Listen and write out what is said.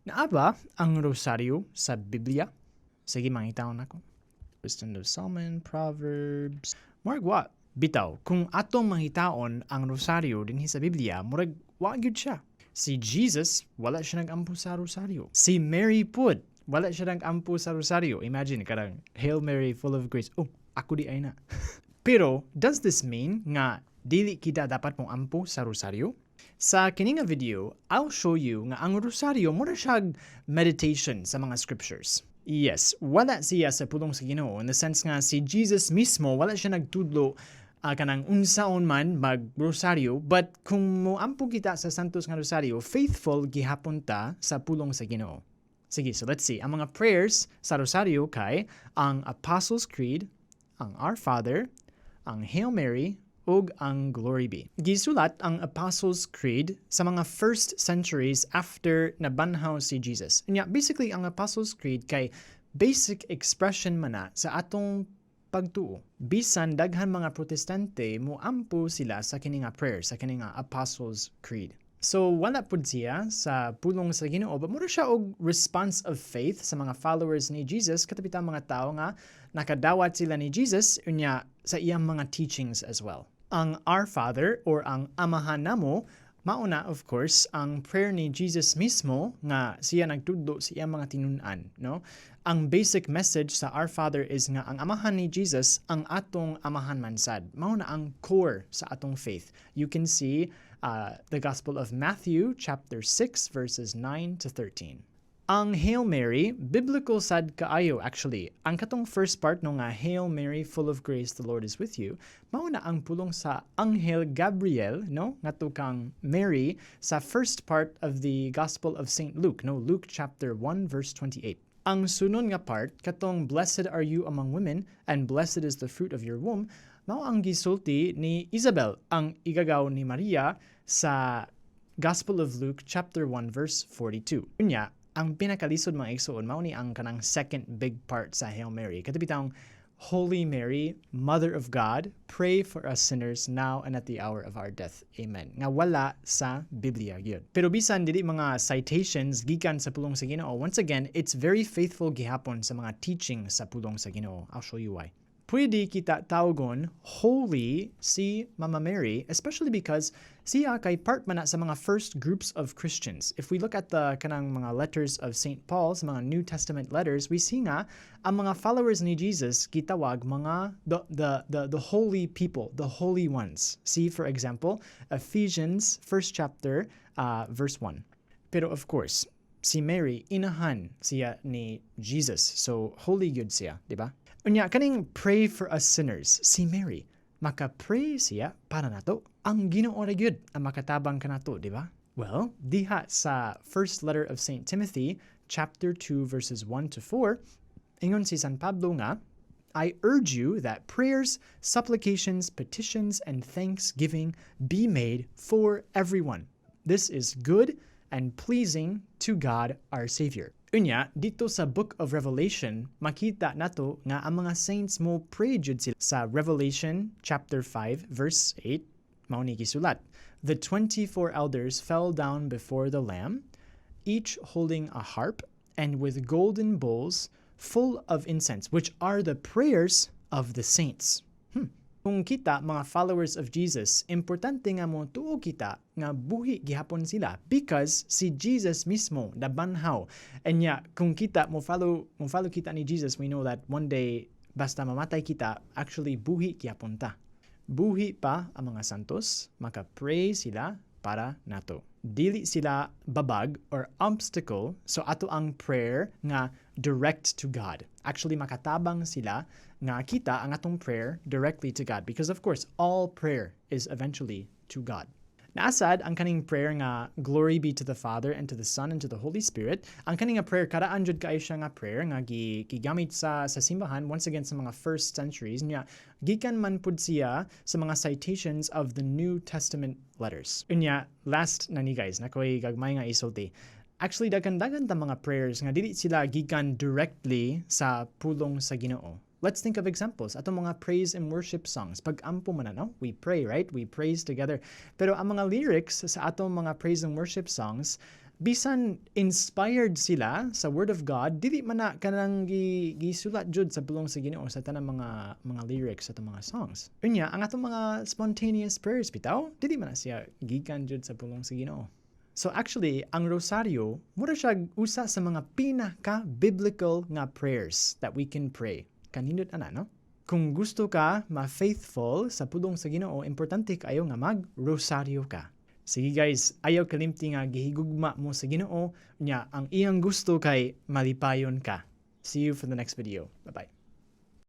Naa ba ang rosaryo sa Biblia? Sige, mangitaon ako. Wisdom of Solomon, Proverbs, murag wa. Bitaw, kung atong mangitaon ang rosaryo din sa Biblia, murag wa gyud siya. Si Jesus, wala siya nag-ampo sa rosaryo. Si Mary pud, wala siya nag-ampo sa rosaryo. Imagine, karang, Hail Mary, full of grace. Oh, ako di ay na. Pero, does this mean nga dili kita dapat mong ampo sa rosaryo? Sa kini nga video, I'll show you nga ang rosaryo mura siyag meditation sa mga scriptures. Yes, wala siya sa pulong sa Ginoo in the sense nga si Jesus mismo wala siya nagtudlo kanang unsaon man mag-rosaryo, but kung moampo kita sa santos nga rosaryo, faithful gihapon ta sa pulong sa Ginoo. Sige, so let's see. Ang mga prayers sa rosaryo kay ang Apostles' Creed, ang Our Father, ang Hail Mary, ug ang Glory Be. Gisulat ang Apostles' Creed sa mga first centuries after nabanhaw si Jesus. Basically, ang Apostles' Creed kay basic expression man na sa atong pagtuo. Bisan daghan mga protestante moampo sila sa kini nga prayer, sa kini nga Apostles' Creed. So, wala pud siya sa pulong sa Ginoo, but mura siya og response of faith sa mga followers ni Jesus, katapita mga tao nga nakadawat sila ni Jesus unya sa iyang mga teachings as well. Ang Our Father or ang Amahan namo, mauna of course ang prayer ni Jesus mismo nga siya nagtudlo sa iyang mga tinun-an, no? Ang basic message sa Our Father is nga ang Amahan ni Jesus ang atong amahan mansad. Mauna ang core sa atong faith. You can see the Gospel of Matthew chapter 6 verses 9 to 13. Ang Hail Mary, biblical sad kaayo actually. Ang katong first part no nga Hail Mary, full of grace, the Lord is with you. Mauna ang pulong sa Anghel Gabriel, no? Ngadto kang Mary sa first part of the Gospel of St. Luke, no? Luke chapter 1 verse 28. Ang sunod nga part katong Blessed are you among women and blessed is the fruit of your womb, mao ang gisulti ni Isabel, ang igagaw ni Maria sa Gospel of Luke chapter 1 verse 42. Unya, ang pinakalisod mga igsoon mao ni ang kanang second big part sa Hail Mary. Katapitang Holy Mary, Mother of God, pray for us sinners now and at the hour of our death. Amen. Nga wala sa Biblia gyud. Pero bisan dili mga citations gikan sa pulong sa Ginoo, once again, it's very faithful gihapon sa mga teaching sa pulong sa Ginoo. I'll show you why. Pwede kita tawagon holy si Mama Mary, especially because siya kay part man na sa mga first groups of Christians. If we look at the kanang mga letters of St. Paul, sa mga New Testament letters, we see nga ang mga followers ni Jesus gitawag mga the holy people, the holy ones. See for example, Ephesians 1st chapter verse 1. Pero of course, si Mary inahan siya ni Jesus. So holy good siya, di ba? Unya, kaning pray for us sinners, si Mary, maka-pray siya para nato. Ang Ginoo ra gyud ang makatabang kanato, di ba? Well, diha sa first letter of St. Timothy, chapter 2, verses 1 to 4, ingon si San Pablo nga, I urge you that prayers, supplications, petitions, and thanksgiving be made for everyone. This is good and pleasing to God our Savior. Unya, dito sa Book of Revelation, makita nato nga ang mga saints mo pray jud sila sa Revelation chapter 5 verse 8. Mao ni gisulat, the 24 elders fell down before the Lamb, each holding a harp and with golden bowls full of incense, which are the prayers of the saints. Kung kita, mga followers of Jesus, importante nga mo tuo kita nga buhi gihapon sila because si Jesus mismo nabanhaw. And kung kita mo follow kita ni Jesus, we know that one day basta mamatay kita, actually buhi gihapon ta. Buhi pa ang mga santos, maka-pray sila para nato. Dili sila babag or obstacle, so ato ang prayer nga direct to God. Actually, makatabang sila nga kita ang atong prayer directly to God because of course, all prayer is eventually to God. Naasad ang kaning prayer nga glory be to the Father and to the Son and to the Holy Spirit. Ang kaning nga prayer karaan jud kaayo siya nga prayer nga gigamit sa simbahan once again sa mga first centuries nya gikan man pud siya sa mga citations of the New Testament letters. Unya last na ni guys nakoy gagmay nga isulti. Actually daghan-daghan ta mga prayers nga dili sila gikan directly sa pulong sa Ginoo. Let's think of examples. Atong mga praise and worship songs. Pag-ampo man na, no? We pray, right? We praise together. Pero ang mga lyrics sa atong mga praise and worship songs, bisan inspired sila sa Word of God, dili man na kanang gisulat jud sa pulong sa Ginoo sa tanang mga lyrics sa mga songs. Unya, ang atong mga spontaneous prayers bitaw, dili man na siya gikan jud sa pulong sa Ginoo. So actually, ang rosaryo, mura siya usa sa mga pinaka-biblical nga prayers that we can pray. Kanindot ana, no? Kung gusto ka ma-faithful sa pulong sa Ginoo, importante kayo nga mag-rosaryo ka. Sige guys, ayaw kalimti nga gihigugma mo sa Ginoo, nya ang iyang gusto kay malipayon ka. See you for the next video. Bye-bye.